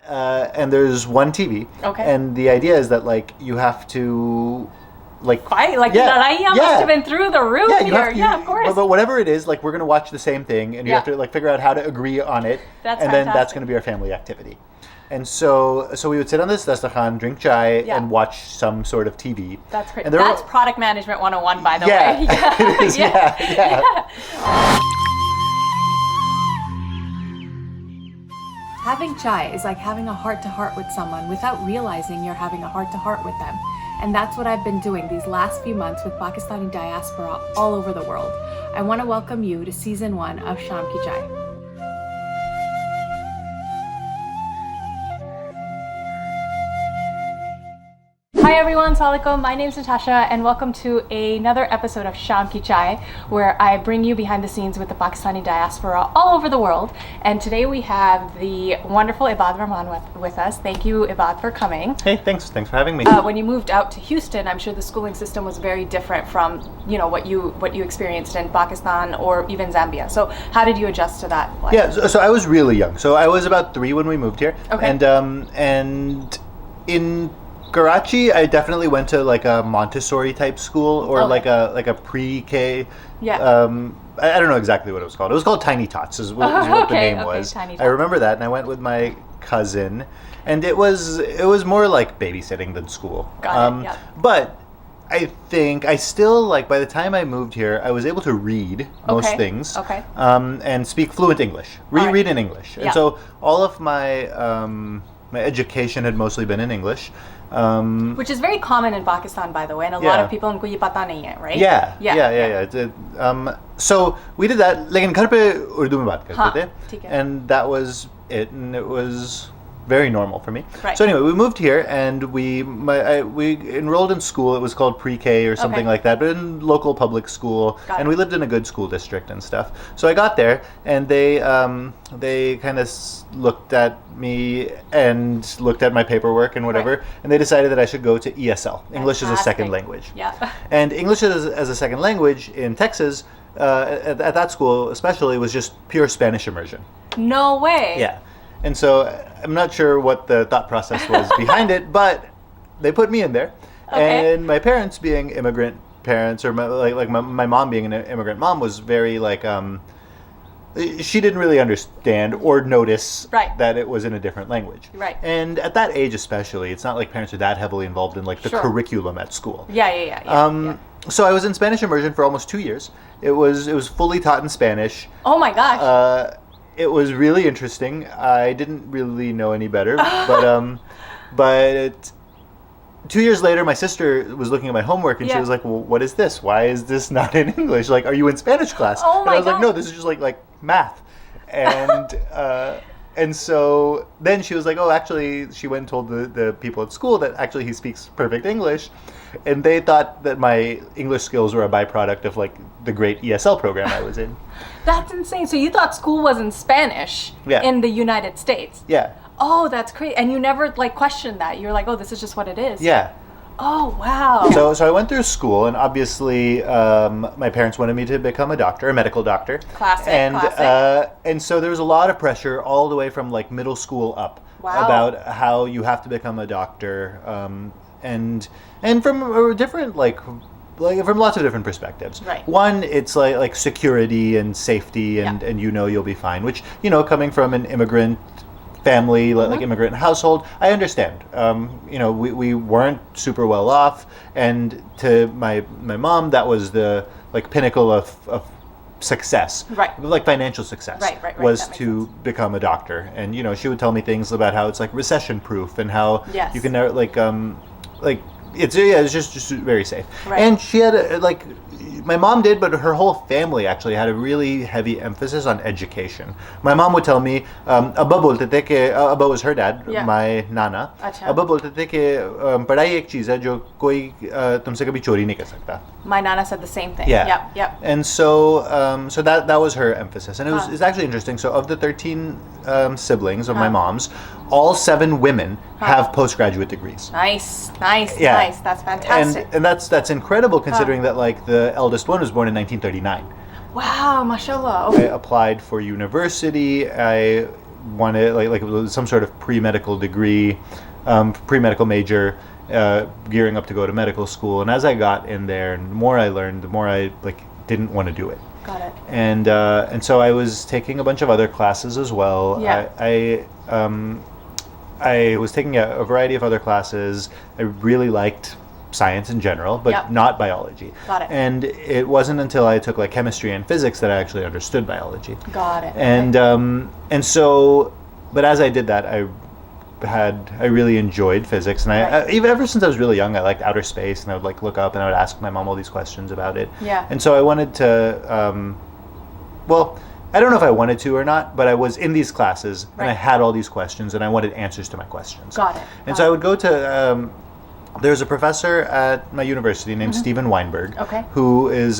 and there's one TV. Okay. And the idea is that like you have to fight like must have been through the roof here. Of course. But whatever it is, like we're gonna watch the same thing, and you have to like figure out how to agree on it. Then that's gonna be our family activity. And so we would sit on this dastikhaan, drink chai, and watch some sort of TV. That's great. That's product management 101, by the way. It is. Yeah. Having chai is like having a heart-to-heart with someone without realizing you're having a heart-to-heart with them. And that's what I've been doing these last few months with Pakistani diaspora all over the world. I want to welcome you to season 1 of Shampiechai. Hi everyone, Assalamualaikum. My name is Nitasha and welcome to another episode of Shampiechai, where I bring you behind the scenes with the Pakistani diaspora all over the world. And today we have the wonderful Ibaad Rahman with us. Thank you, Ibaad, for coming. Hey, thanks for having me. When you moved out to Houston, I'm sure the schooling system was very different from what you experienced in Pakistan or even Zambia. So how did you adjust to that life? Yeah, so I was really young. So I was about 3 when we moved here. Okay. And in Karachi, I definitely went to like a Montessori type school or like a pre-K. Yeah. I don't know exactly what it was called. It was called Tiny Tots is what the name was. Tiny Tots. I remember that, and I went with my cousin, and it was more like babysitting than school. Got it. Yeah. But I think I still, like, by the time I moved here, I was able to read most things. Okay. And speak fluent English. Read in English. And so all of my my education had mostly been in English. Which is very common in Pakistan, by the way, and a lot of people unko ye pata nahi hai, right? Yeah. So we did that. Lekin ghar pe Urdu mein baat karte the, and that was it, and it was very normal for me. Right. So anyway, we moved here, and we enrolled in school. It was called pre-K or something like that, but in local public school, and we lived in a good school district and stuff. So I got there, and they kind of looked at me and looked at my paperwork and whatever, and they decided that I should go to ESL, English as a second language. Yeah. And English as a second language in Texas, at that school especially, was just pure Spanish immersion. No way. Yeah. And so I'm not sure what the thought process was behind it, but they put me in there. Okay. And my parents, being immigrant parents, or my mom being an immigrant mom, was very she didn't really understand or notice that it was in a different language. Right. And at that age especially, it's not like parents are that heavily involved in like the curriculum at school. Yeah. So I was in Spanish immersion for almost 2 years. It was fully taught in Spanish. Oh my gosh. It was really interesting. I didn't really know any better, but 2 years later, my sister was looking at my homework, and she was like, "Well, what is this? Why is this not in English? Like, are you in Spanish class?" Oh my and I was like, "No, this is just like math." And and so then she was like, "Oh, actually," she went and told the people at school that actually he speaks perfect English, and they thought that my English skills were a byproduct of like the great ESL program I was in. That's insane. So you thought school was in Spanish in the United States? Yeah. Oh, that's crazy. And you never questioned that. You're like, oh, this is just what it is. Yeah. Oh, wow. So I went through school, and obviously my parents wanted me to become a doctor, a medical doctor. Classic. And so there was a lot of pressure all the way from like middle school up about how you have to become a doctor, and from a different from lots of different perspectives. Right. One, it's like security and safety, and you'll be fine. Which coming from an immigrant family, like immigrant household, I understand. We weren't super well off, and to my mom, that was the pinnacle of success, like financial success, was to become a doctor. And she would tell me things about how it's like recession proof, and how you can never it's just very safe. And she had my mom did, but her whole family actually had a really heavy emphasis on education. My mom would tell me, Abba bolte the ke, Abba was her dad, my nana. Abba bolte the ke padhai ek cheez hai jo koi tumse kabhi chori nahi kar sakta. My nana said the same thing. Yeah. Yep. And so that was her emphasis, and it's actually interesting. So of the 13 siblings of my mom's, all 7 women have postgraduate degrees. Nice. That's fantastic. And that's incredible, considering that the eldest one was born in 1939. Wow, mashallah. I applied for university. I wanted like it was some sort of pre-medical degree, pre-medical major, gearing up to go to medical school. And as I got in there, and the more I learned, the more I didn't want to do it. Got it. And so I was taking a bunch of other classes as well. Yeah. I was taking a variety of other classes. I really liked science in general, but Yep. not biology. Got it. And it wasn't until I took like chemistry and physics that I actually understood biology. Got it. And so, but as I did that, I really enjoyed physics, and I even ever since I was really young, I liked outer space, and I would like look up and I would ask my mom all these questions about it. Yeah. And so I wanted to, well, I don't know if I wanted to or not, but I was in these classes and I Right. had all these questions, and I wanted answers to my questions. Got it. And so I would go to. There's a professor at my university named Steven Weinberg, Okay. who is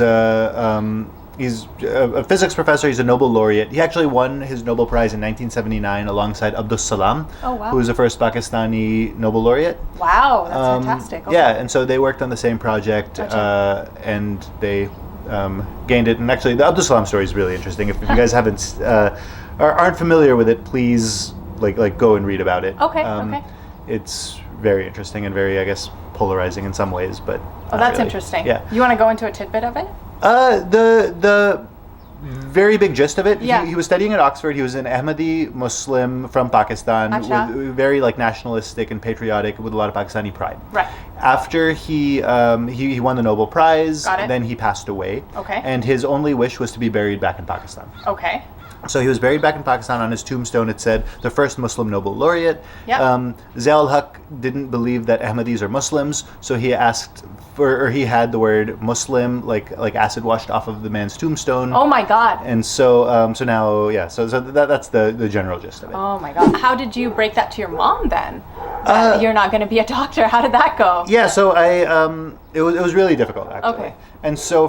he's a physics professor. He's a Nobel laureate. He actually won his Nobel Prize in 1979 alongside Abdus Salam, Oh, wow. who was the first Pakistani Nobel laureate. Wow, that's fantastic. Okay. Yeah, and so they worked on the same project, Gotcha. and they gained it. And actually, the Abdus Salam story is really interesting. If you guys haven't aren't familiar with it, please like go and read about it. Okay, okay. It's very interesting and very, I guess, polarizing in some ways, but Oh, not that's really. interesting. Yeah. You want to go into a tidbit of it? The very big gist of it. Yeah. He was studying at Oxford. He was an Ahmadi Muslim from Pakistan, Acha. with, very like nationalistic and patriotic, with a lot of Pakistani pride. Right. After he won the Nobel Prize, Got it. then he passed away. Okay. And his only wish was to be buried back in Pakistan. Okay. So he was buried back in Pakistan. On his tombstone, it said, the first Muslim Nobel laureate. Yep. Zia-ul-Haq didn't believe that Ahmadis are Muslims, so he asked for, or he had the word Muslim, like acid washed off of the man's tombstone. Oh my God. And so, so now, yeah, so that's the general gist of it. Oh my God. How did you break that to your mom then? That you're not going to be a doctor. How did that go? Yeah, so it was really difficult actually. Okay. And so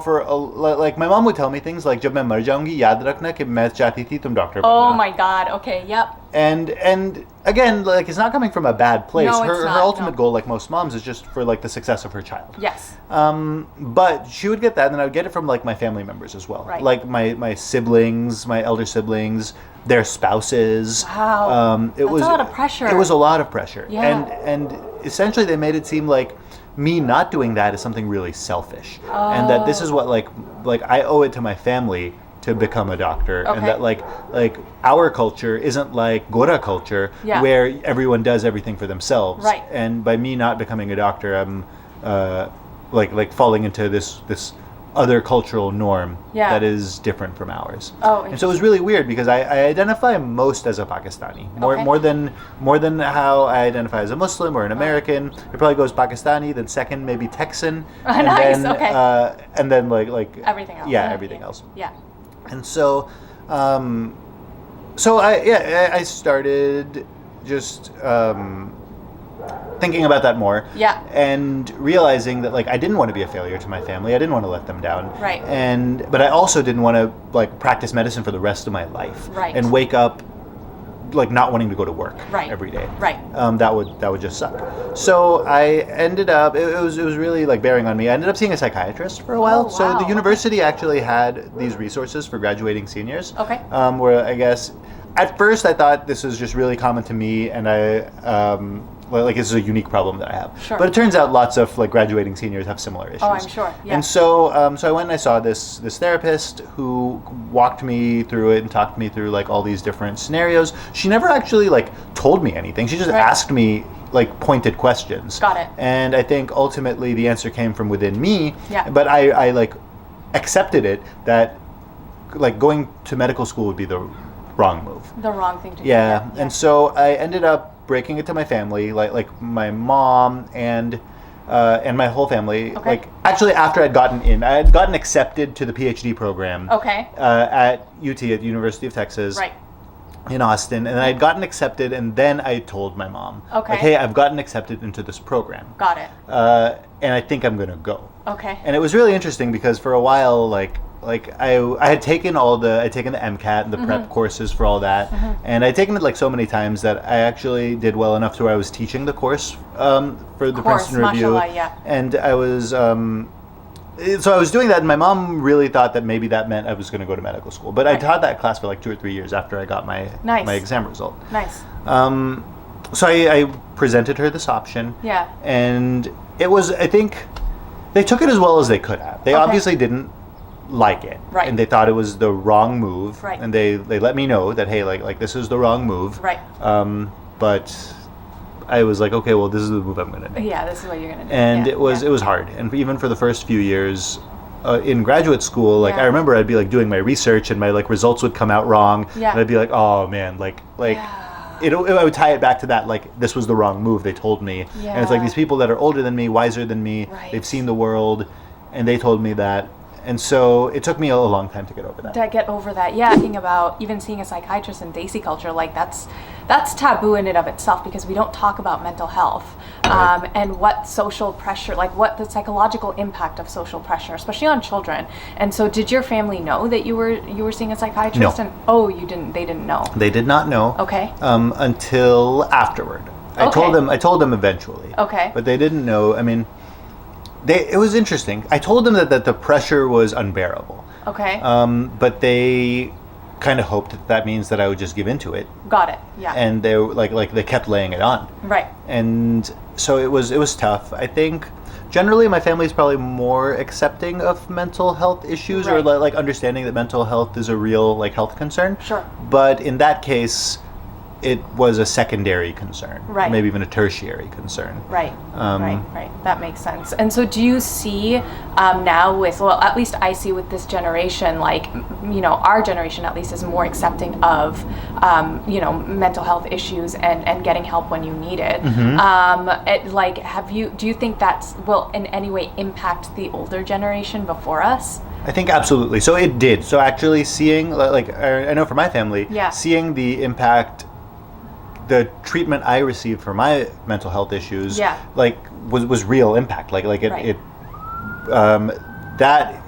like my mom would tell me things like, "Jab main mar jaungi, yaad rakhna ki main chahti thi tum doctor Oh banna." my God. Okay. Yep. And again, like, it's not coming from a bad place. No, it's her not, ultimate no. goal, like most moms, is just for like the success of her child. Yes. But she would get that, and then I would get it from like my family members as well. Right. Like my siblings, my elder siblings, their spouses. Wow. That's a lot of pressure. It was a lot of pressure. Yeah. And essentially they made it seem like me not doing that is something really selfish. And that this is what like I owe it to my family to become a doctor. Okay. And that like our culture isn't like Gora culture, Yeah. where everyone does everything for themselves. Right. And by me not becoming a doctor, I'm like falling into this other cultural norm Yeah. that is different from ours. Oh, and so it was really weird because I identify most as a Pakistani, Okay. more than how I identify as a Muslim or an American. It probably goes Pakistani, then second maybe Texan, and Nice, then okay. And then like Everything else. Yeah, everything else. Yeah. And so, so I started just thinking about that more. Yeah. And realizing that like I didn't want to be a failure to my family. I didn't want to let them down. Right. But I also didn't want to like practice medicine for the rest of my life. Right. And wake up like not wanting to go to work Right. every day. Right. That would just suck. So I ended up. It was really like bearing on me. I ended up seeing a psychiatrist for a while. Oh, So wow. the university actually had these resources for graduating seniors. Okay. Where I guess at first I thought this was just really common to me, and like this is a unique problem that I have. Sure. But it turns out lots of like graduating seniors have similar issues. Oh, I'm sure. Yeah. And so, so I went and I saw this therapist who walked me through it and talked me through like all these different scenarios. She never actually like told me anything. She just Right. asked me like pointed questions. Got it. And I think ultimately the answer came from within me. Yeah. But I like accepted it that like going to medical school would be the wrong move. The wrong thing to do. Yeah. And so I ended up breaking it to my family, like my mom and my whole family. Okay. Like actually, after I had gotten accepted to the PhD program. Okay. At UT, at the University of Texas. Right. In Austin, and I had gotten accepted, and then I told my mom, Okay. like, hey, I've gotten accepted into this program, Got it. and I think I'm gonna go. Okay. And it was really interesting because for a while, like I had taken the MCAT and the prep courses for all that, and I'd taken it like so many times that I actually did well enough to where I was teaching the course for the Course, Princeton Review, mashallah, yeah. and I was so I was doing that, and my mom really thought that maybe that meant I was going to go to medical school. But I taught that class for like 2 or 3 years after I got my exam result. Nice. So I presented her this option. Yeah. And it was, I think, they took it as well as they could have. They obviously didn't like it. Right. And they thought it was the wrong move. Right. And they let me know that, hey, like this is the wrong move. Right. But I was like, okay, well, this is the move I'm going to do. Yeah, this is what you're going to do. And it was hard. And even for the first few years in graduate school, like I remember I'd be like doing my research and my like results would come out wrong. Yeah. And I'd be like, oh man, I would tie it back to that, like, this was the wrong move, they told me. Yeah. And it's like these people that are older than me, wiser than me, they've seen the world, and they told me that. And so it took me a long time to get over that. Yeah, thinking about even seeing a psychiatrist in Desi culture, like that's taboo in and of itself because we don't talk about mental health and what social pressure, like what the psychological impact of social pressure, especially on children. And so, did your family know that you were seeing a psychiatrist? No. And you didn't. They didn't know. They did not know. Okay. Until afterward. I told them eventually. Okay. But they didn't know. I mean, it was interesting. I told them that the pressure was unbearable. Okay. But they kind of hoped that means that I would just give into it. Got it. Yeah. And they like they kept laying it on. Right. And so it was tough. I think generally my family is probably more accepting of mental health issues or like understanding that mental health is a real like health concern. Sure. But in that case, it was a secondary concern, right? Maybe even a tertiary concern, right? Right. That makes sense. And so, do you see now with, well, at least I see with this generation, like, you know, our generation at least is more accepting of, you know, mental health issues and getting help when you need it. Mm-hmm. Do you think that's will in any way impact the older generation before us? I think absolutely. So it did. So actually seeing, like, I know for my family, seeing the impact. The treatment I received for my mental health issues, like was real impact. Like it that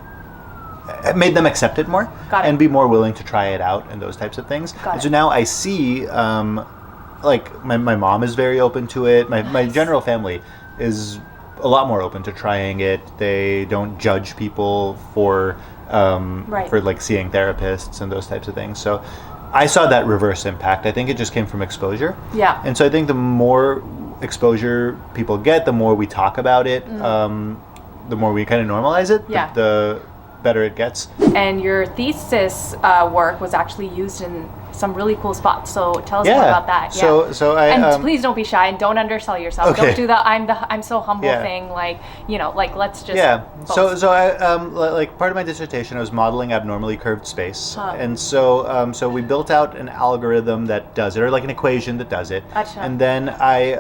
made them accept it more and be more willing to try it out and those types of things. And so now I see, like my mom is very open to it. My general family is a lot more open to trying it. They don't judge people for like seeing therapists and those types of things. So I saw that reverse impact. I think it just came from exposure. Yeah. And so I think the more exposure people get, the more we talk about it, the more we kind of normalize it, the better it gets. And your thesis work was actually used in some really cool spots. So tell us more about that. So I and please don't be shy and don't undersell yourself. Okay. Don't do the I'm so humble thing. Like, you know, like let's just boast. So I like part of my dissertation I was modeling abnormally curved space, and so we built out an algorithm that does it, or like an equation that does it. Gotcha. And then I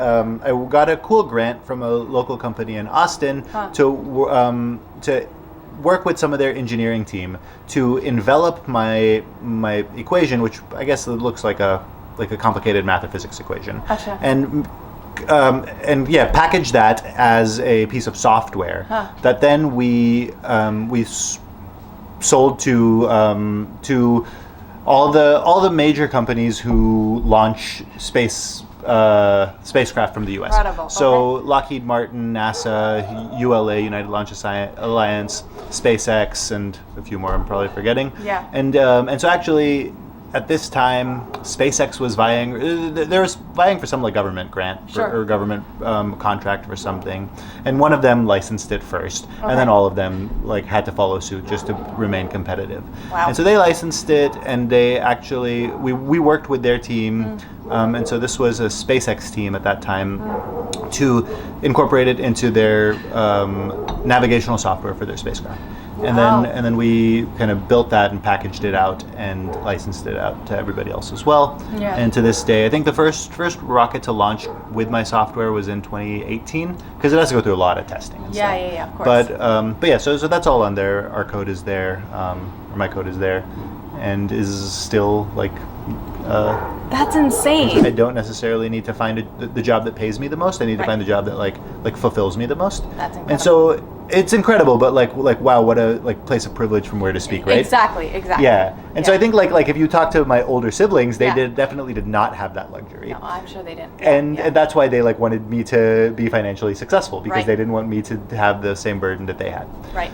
got a cool grant from a local company in Austin to work with some of their engineering team to envelop my equation, which I guess it looks like a complicated math or physics equation, and package that as a piece of software that then we sold to all the major companies who launch spacecraft from the U.S. Incredible. So Lockheed Martin, NASA, ULA, United Launch Alliance, SpaceX, and a few more I'm probably forgetting. Yeah. And so actually, at this time, SpaceX was vying for some like government grant or government contract for something, and one of them licensed it first, and then all of them like had to follow suit just to remain competitive. Wow. And so they licensed it, and they actually we worked with their team, and so this was a SpaceX team at that time to incorporate it into their navigational software for their spacecraft. Wow. And then we kind of built that and packaged it out and licensed it out to everybody else as well. Yeah. And to this day, I think the first rocket to launch with my software was in 2018 because it has to go through a lot of testing and stuff. Yeah, of course. But yeah, so that's all on there. Our code is there, or my code is there, and is still like. That's insane. I don't necessarily need to find the job that pays me the most. I need to find the job that like fulfills me the most. That's incredible. And so it's incredible, but like wow, what a like place of privilege from where to speak, right? Exactly. Yeah, And so Yeah. I think like if you talk to my older siblings, they Yeah. definitely did not have that luxury. No, I'm sure they didn't. And Yeah. that's why they like wanted me to be financially successful, because Right. they didn't want me to have the same burden that they had. Right.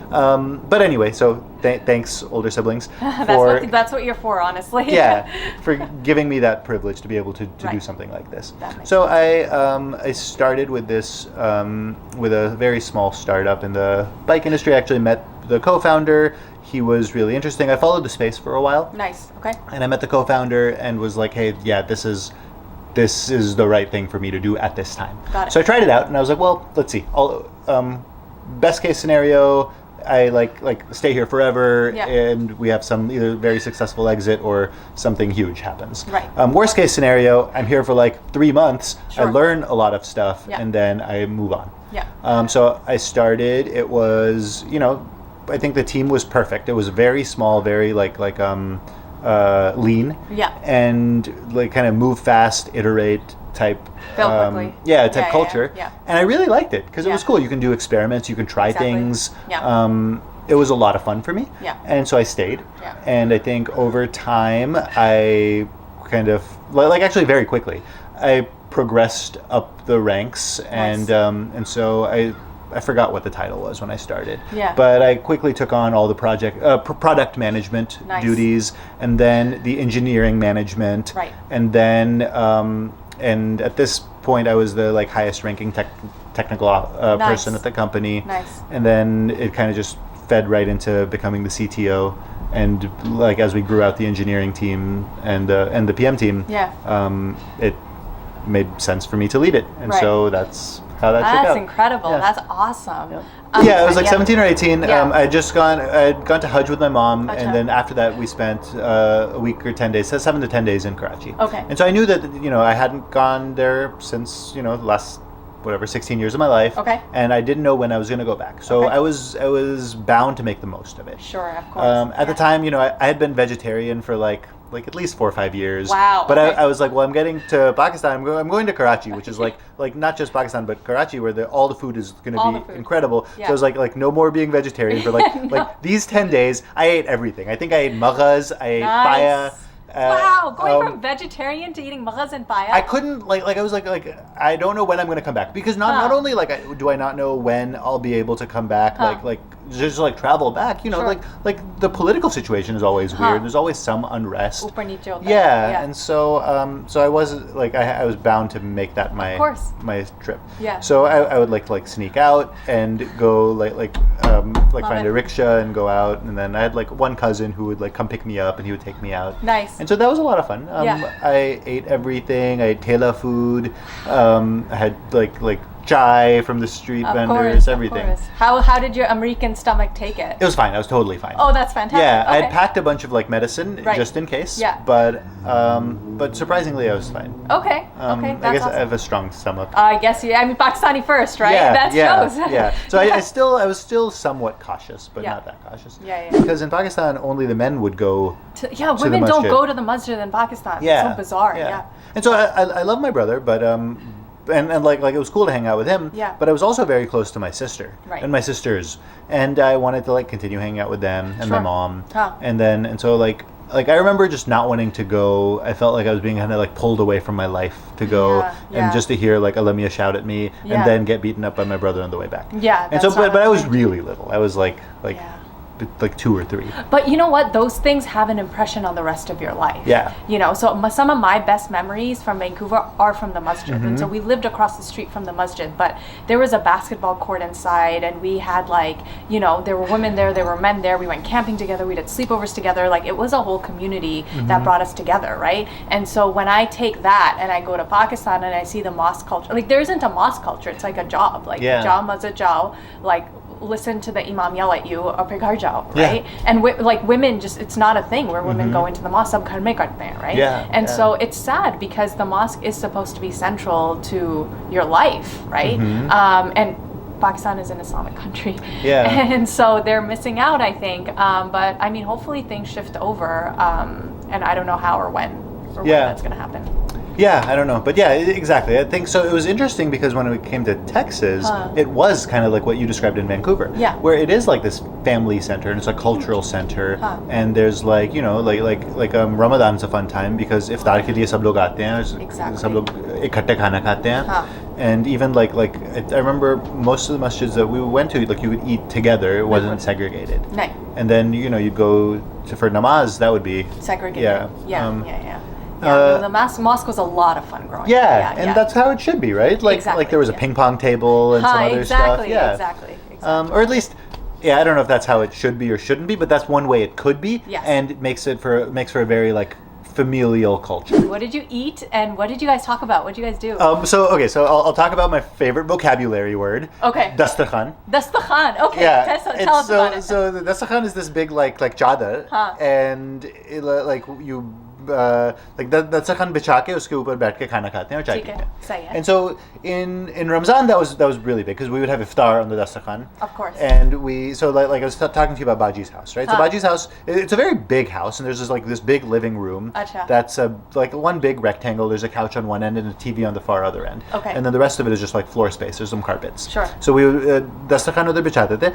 But anyway, so thanks, older siblings, That's what you're for, honestly. yeah, for giving me that privilege to be able to do Right. something like this. That makes So I started with this with a very small startup in the bike industry. I actually met the co-founder. He was really interesting. I followed the space for a while, Nice. Okay. and I met the co-founder and was like, hey, yeah, this is the right thing for me to do at this time. Got it. So I tried it out, and I was like, well, let's see. Best case scenario, I like stay here forever, Yeah. and we have some either very successful exit or something huge happens. Right. Worst case scenario, I'm here for like 3 months. Sure. I learn a lot of stuff, Yeah. and then I move on. Yeah. So I started. It was, I think the team was perfect. It was very small, very lean. Yeah. And like kind of move fast, iterate type. Fail quickly. Type culture. Yeah. And I really liked it because it was Yeah. cool. You can do experiments. You can try Exactly. things. Yeah. It was a lot of fun for me. Yeah. And so I stayed. Yeah. And I think over time, I kind of actually very quickly, I progressed up the ranks, Nice. and so I forgot what the title was when I started. Yeah. But I quickly took on all the product management Nice. duties, and then the engineering management. Right. And then and at this point, I was the highest ranking technical Nice. person at the company. Nice. And then it kind of just fed right into becoming the CTO. And as we grew out the engineering team and the PM team, Yeah. it made sense for me to lead it, and Right. so that's how that shook out. That's incredible. Yeah. That's awesome. Yeah, I was like 17 or 18. Yeah. I had gone to Hajj with my mom, Gotcha. and then after that we spent a week or 10 days, 7 to 10 days in Karachi. Okay. And so I knew that I hadn't gone there since the last 16 years of my life. Okay. And I didn't know when I was going to go back, so Okay. I was bound to make the most of it. Sure, of course. At the time, I had been vegetarian for like at least 4 or 5 years. Wow, But okay. I was like, well, I'm getting to Pakistan. I'm going to Karachi, which is like not just Pakistan, but Karachi, where all the food is going All to the be food. incredible. Yeah. So I was like no more being vegetarian for No. these 10 days. I ate everything. I think I ate maghaz, I ate Nice. paya. Wow, going from vegetarian to eating maghaz and paya. I couldn't I was like I don't know when I'm going to come back, because not Huh. only do I not know when I'll be able to come back, Huh. just travel back, Sure. like the political situation is always Huh. weird. There's always some unrest. Upar niche hota hai. Yeah, and so I was I was bound to make that Of course. my trip. Yeah. So I would sneak out and go find it. a rickshaw and go out, and then I had one cousin who would come pick me up, and he would take me out. Nice. And so that was a lot of fun. Yeah. I ate everything. I ate Kela food. I had chai from the street Of vendors, course, everything. Of course. How did your American stomach take it? It was fine. I was totally fine. Oh, that's fantastic. Yeah, I Okay. had packed a bunch of medicine Right. just in case. Yeah. But surprisingly, I was fine. Okay. Okay. I That's guess awesome. I have a strong stomach. I guess I mean Pakistani first, right? Yeah, That yeah, shows. yeah. So I was still somewhat cautious, but Yeah. not that cautious. Yeah, yeah. Because in Pakistan, only the men would go. Yeah, the women don't masjid. go to the masjid in Pakistan. Yeah. It's so bizarre. Yeah. And so I love my brother, but and it was cool to hang out with him. Yeah. But I was also very close to my sister Right. and my sisters, and I wanted to continue hanging out with them and my Sure. mom. Huh. And so I remember just not wanting to go. I felt like I was being kind of pulled away from my life to go, Yeah, yeah. and just to hear Alamia shout at me, Yeah. and then get beaten up by my brother on the way back. Yeah, And so, that's not but I was okay. really little. I was like Yeah. 2 or 3. But you know what? Those things have an impression on the rest of your life. Yeah. So some of my best memories from Vancouver are from the masjid. Mm-hmm. And so we lived across the street from the masjid, but there was a basketball court inside, and we had there were women there, there were men there. We went camping together. We did sleepovers together. It was a whole community Mm-hmm. that brought us together, right? And so when I take that and I go to Pakistan and I see the mosque culture, there isn't a mosque culture. It's like a job. Yeah. Jao masjid jao, listen to the imam yell at you or pe ghar jao, Yeah. right? And women just, it's not a thing where women go into the mosque, sab ghar mein karte hain, right? Yeah, And yeah. so it's sad because the mosque is supposed to be central to your life, right? And Pakistan is an Islamic country. Yeah. And so they're missing out, I think. But hopefully things shift over. And I don't know how or when Yeah. that's going to happen. Yeah, I don't know. But yeah, exactly. I think so. It was interesting because when we came to Texas, it was kind of like what you described in Vancouver. Yeah. Where it is like this family center and it's a cultural center. And there's like, like Ramadan's a fun time because iftar ke liye sab log aate hain. Exactly. Sab log ikhatte khana khate hain. And even like I remember most of the masjids that we went to, like you would eat together. It wasn't segregated. No. And then, you'd go for namaz, that would be Segregated. Yeah. The mosque was a lot of fun growing up. And that's how it should be, right? Like there was a ping pong table and some other stuff. Yeah, exactly. Or at least, I don't know if that's how it should be or shouldn't be, but that's one way it could be. Yes. And it makes for a very like familial culture. What did you eat and what did you guys talk about? What did you guys do? So I'll talk about my favorite vocabulary word. Okay. Dastikhaan. Dastikhaan. Okay. Yeah. Tell us about it. So the dastikhaan is this big like chadar, and like you. Like dastikhaan bichha ke uske upar baith ke khana khate hain aur chai peete hain. And so in Ramzan that was really big because we would have iftar on the dastikhaan. Of course. And like I was talking to you about Baji's house, right? So Baji's house, it's a very big house, and there's this big living room. Achha. That's like one big rectangle. There's a couch on one end and a TV on the far other end. Okay. And then the rest of it is just like floor space. There's some carpets. Sure. So we dastikhaan udhar bichhate the.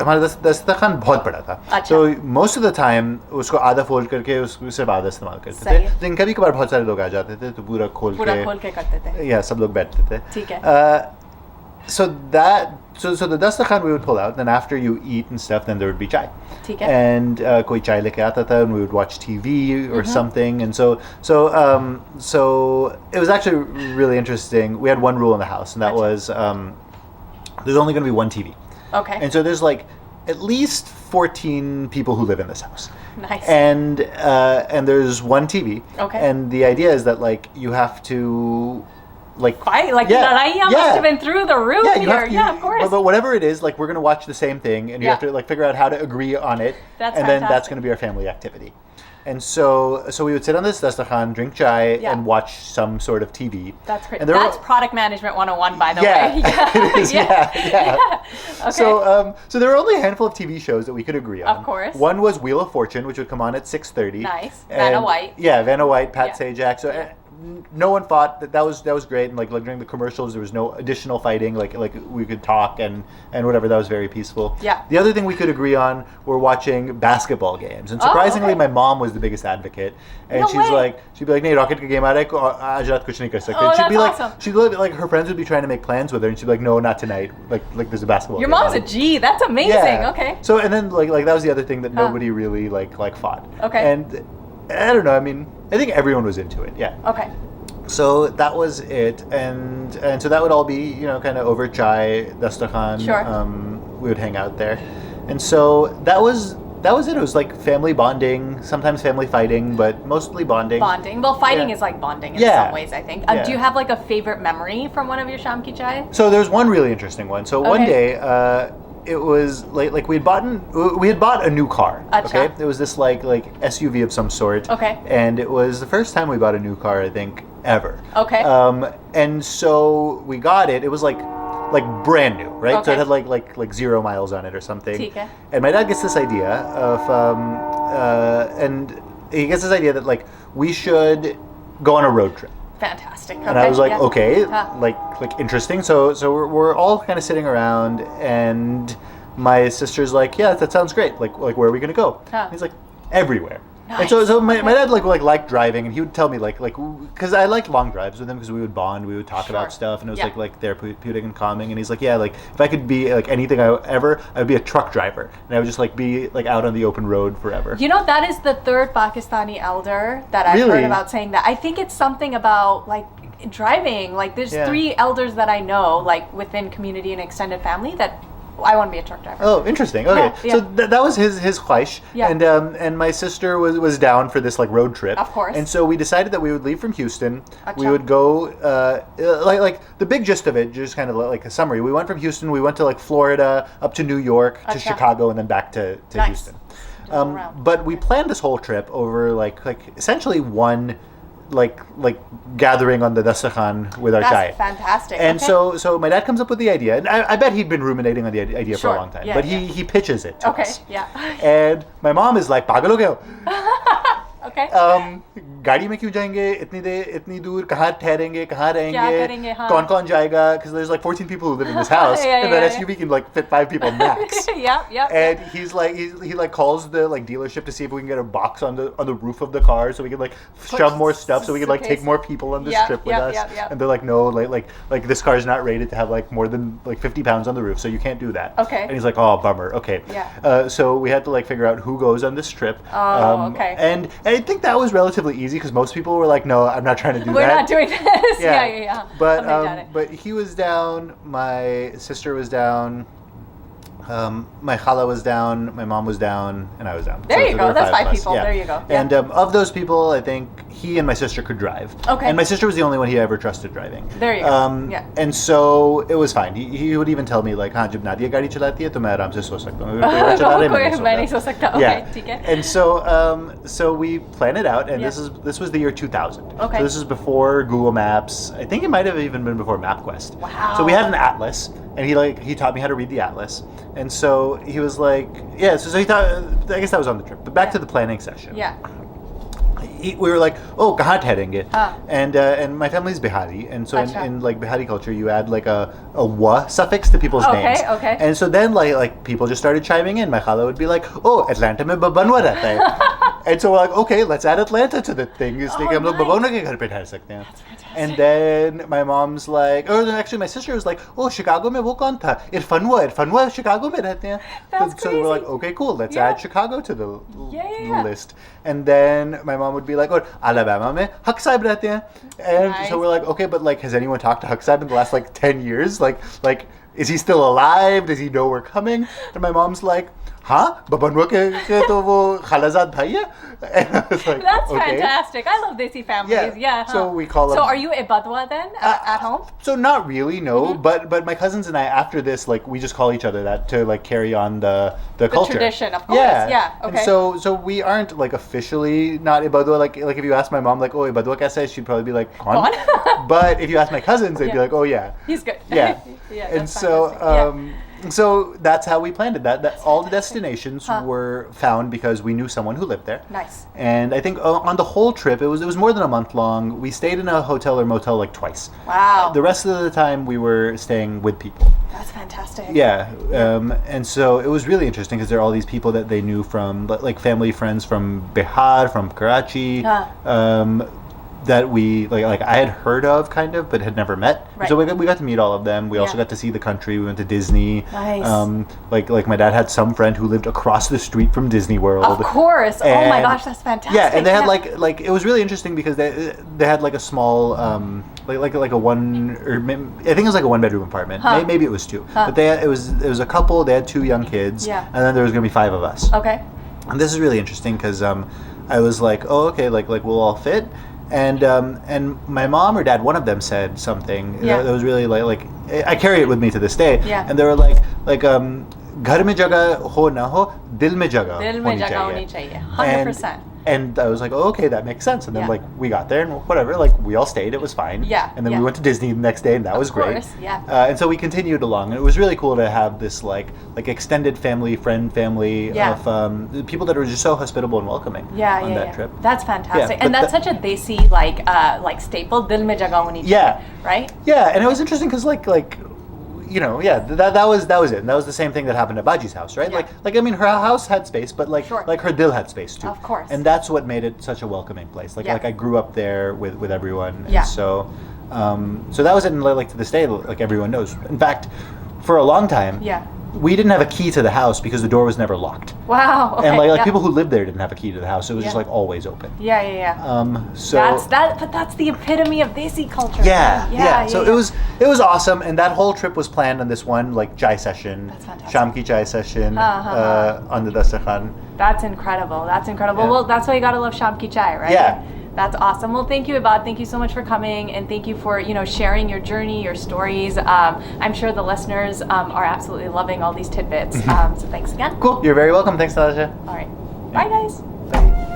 हमारा dastikhaan बहुत बड़ा था. So most of the time उसको आधा fold करके उसको सिर्फ आधा इस्तेमाल करते थे. लेकिन कभी कभार बहुत सारे लोग आ जाते थे तो पूरा खोल के करते थे. Yeah, सब लोग बैठते थे. ठीक है. So the dastikhan we would pull out, then after you eat and stuff, then there would be chai. ठीक है. And koi chai leke aata tha, and we would watch TV or something. And so it was actually really interesting. We had one rule in the house, and that was there's only going to be one TV. Okay. And so there's like at least 14 people who live in this house. Nice. And there's one TV. Okay. And the idea is that like you have to fight like must have been through the roof here. Of course. But whatever it is, like we're gonna watch the same thing, and you have to like figure out how to agree on it. That's and fantastic. then that's gonna be our family activity. And so we would sit on this dastikhan, drink chai, and watch some sort of TV. That's great. That's product management 101, by the way. It is. Yeah. Okay. So there were only a handful of TV shows that we could agree on. Of course. One was Wheel of Fortune, which would come on at 6:30. Nice. Vanna White. Yeah, Vanna White, Pat Sajak. So no one fought. That was great. And like during the commercials, there was no additional fighting. Like we could talk and whatever. That was very peaceful. Yeah. The other thing we could agree on were watching basketball games. And surprisingly, my mom was the biggest advocate. And she'd be like, "Nee, Rocket ka game aa raha hai, aaj raat kuch nahi kar sakte." Oh, She'd be like, awesome. she'd like her friends would be trying to make plans with her, and she'd be like, "No, not tonight. Like there's a basketball." Your game mom's on." a G. That's amazing. Yeah. Okay. So and then like that was the other thing that nobody really like fought. Okay. And I don't know. I mean, I think everyone was into it. Yeah. Okay. So that was it, and so that would all be kind of over chai, dastakhan. Sure. We would hang out there, and so that was it. It was like family bonding, sometimes family fighting, but mostly bonding. Bonding. Well, fighting is like bonding in some ways, I think. Do you have like a favorite memory from one of your Shampiechai? So there's one really interesting one. So one day, it was like we had bought a new car. Achha. Okay, it was this like SUV of some sort. Okay. And it was the first time we bought a new car, I think, ever. Okay. And so we got it. It was like brand new, right? Okay. So it had like 0 miles on it or something. ठीक है. And my dad gets this idea of and he gets this idea that like we should go on a road trip. Fantastic. And I was like, okay, Yeah. like interesting. So we're all kind of sitting around, and my sister's like, yeah, that sounds great. Like where are we gonna go? And he's like, everywhere. And so my dad liked driving, and he would tell me like because I liked long drives with him because we would bond, we would talk about stuff, and it was like therapeutic and calming. And he's like, yeah, like if I could be like anything I'd be a truck driver, and I would just like be like out on the open road forever. You know, that is the third Pakistani elder that I've heard about saying that. I think it's something about like driving. Like there's 3 elders that I know like within community and extended family that I want to be a truck driver. Oh, interesting. Okay, Yeah. so that was his khwaish, and my sister was down for this like road trip. Of course. And so we decided that we would leave from Houston. Achha. We would go like the big gist of it, just kind of like a summary. We went from Houston. We went to like Florida, up to New York, to Achha. Chicago, and then back to Nice. Houston. around. But we planned this whole trip over like essentially one like gathering on the dastakhan with our chai. That's fantastic. And okay. so my dad comes up with the idea, and I bet he'd been ruminating on the idea for a long time. Yeah, but yeah. he pitches it to us. Yeah. And my mom is like, "Pagal ho gaye ho. Okay. गाड़ी में क्यों जाएंगे इतनी दूर कहाँ ठहरेंगे कहाँ क्या रहेंगे करेंगे, हाँ. कौन जाएगा because there's like 14 people who live in this house and that SUV can like fit 5 people max. Yep. And he's like he like calls the like dealership to see if we can get a box on the roof of the car so we can like shove more stuff so we can like take more people on this trip with us. And they're like, no, like this car is not rated to have like more than like 50 pounds on the roof, so you can't do that. Okay. And he's like, oh, bummer. Okay. Yeah. So we had to like figure out who goes on this trip. Okay. And I think that was relatively easy because most people were like, no, I'm not trying to do We're that. not doing this. Yeah. But he was down. My sister was down. My khala was down, my mom was down, and I was down. There you go. That's 5 of us. people. Yeah. There you go. Yeah. And of those people, I think he and my sister could drive. Okay. And my sister was the only one he ever trusted driving. There you go. Yeah. And so it was fine. He would even tell me like, हाँ जब नादिया गाड़ी चलाती है तो मैं आराम से सो सकता हूँ. मैं नहीं सो सकता. Okay, ठीक है. And so we planned it out, and this was the year 2000. Okay. So this is before Google Maps. I think it might have even been before MapQuest. Wow. So we had an atlas, and he taught me how to read the atlas, and so he was like, yeah. So he thought, I guess that was on the trip. But back to the planning session. Yeah. We were like, oh, kahan thehrenge? And my family's Bihari, and so in like Bihari culture, you add like a wa suffix to people's names. Okay. And so then like people just started chiming in. My khala would be like, oh, Atlanta mein Babanwa rehta hai. And so we're like, okay, let's add Atlanta to the thing. It's like hum log Babanwa ke ghar pe thehar sakte hain. That's fantastic. And then my mom's like, or actually my sister was like, oh, Chicago mein wo kaun tha? Irfanwa Chicago mein rehte hain. That's so crazy. we're like, okay, cool, let's add Chicago to the list. And then my mom would be like, oh, Alabama mein Haq Sahib rehte hain. And so we're like, okay, but like, has anyone talked to Haq Sahib in the last like 10 years? Like, is he still alive? Does he know we're coming? And my mom's like, हाँ बबनवा के तो वो खालाजाद भाई है. And I was like, that's okay. Fantastic. I love Desi families. Yeah. So we call them. So are you Ibadwa then at home? So not really, no. But my cousins and I, after this, like we just call each other that to like carry on the culture. Tradition, of course. Yeah. Okay. And so we aren't like officially not Ibadwa. Like if you ask my mom like, oh, Ibadwa kaisa hai, she'd probably be like, Kaun? But if you ask my cousins, they'd be like, oh yeah. He's good. Yeah. And so so that's how we planned it. That all the destinations were found because we knew someone who lived there. Nice. And I think on the whole trip, it was more than a month long. We stayed in a hotel or motel like twice. Wow. The rest of the time we were staying with people. That's fantastic. Yeah. And so it was really interesting because there are all these people that they knew from like family friends from Bihar, from Karachi. That we like I had heard of kind of but had never met. Right. So we got to meet all of them. We also got to see the country. We went to Disney. Nice. Like my dad had some friend who lived across the street from Disney World. Of course. And, oh my gosh, that's fantastic. Yeah, and they had like it was really interesting because they had like a small like a one or I think it was like a 1-bedroom apartment. Maybe it was 2. But it was a couple. They had 2 young kids. Yeah. And then there was gonna be 5 of us. Okay. And this is really interesting because I was like, oh okay, like we'll all fit. And my mom or dad, one of them said something that was really like I carry it with me to this day. Yeah. And they were like घर में जगह हो ना हो दिल में जगह होनी चाहिए. 100%. And I was like, oh, okay, that makes sense. And then like we got there and whatever, like we all stayed, it was fine. Yeah. And then we went to Disney the next day and that was great. Of course, yeah. And so we continued along, and it was really cool to have this like extended family of people that were just so hospitable and welcoming on that trip. That's fantastic. And that's such a Desi like staple, dil mein jagah honi chahiye, right? Yeah, and it was interesting because like you know, that was it. And that was the same thing that happened at Baji's house, right? Yeah. Like I mean, her house had space, but like her dil had space too. Of course. And that's what made it such a welcoming place. Like I grew up there with everyone, and so that was it. And like to this day, like everyone knows. In fact, for a long time, we didn't have a key to the house because the door was never locked. Wow. Okay, and like people who lived there didn't have a key to the house. It was just like always open. So that's the epitome of Desi culture. So it was awesome, and that whole trip was planned on this one like chai session. That's fantastic. Shampiechai session on the dastikhaan. That's incredible. Well, that's why you gotta love Shampiechai, right? Yeah. That's awesome. Well, thank you, Ibaad. Thank you so much for coming, and thank you for sharing your journey, your stories. I'm sure the listeners are absolutely loving all these tidbits. So thanks again. Cool. You're very welcome. Thanks, Nitasha. All right. Bye, guys. Bye.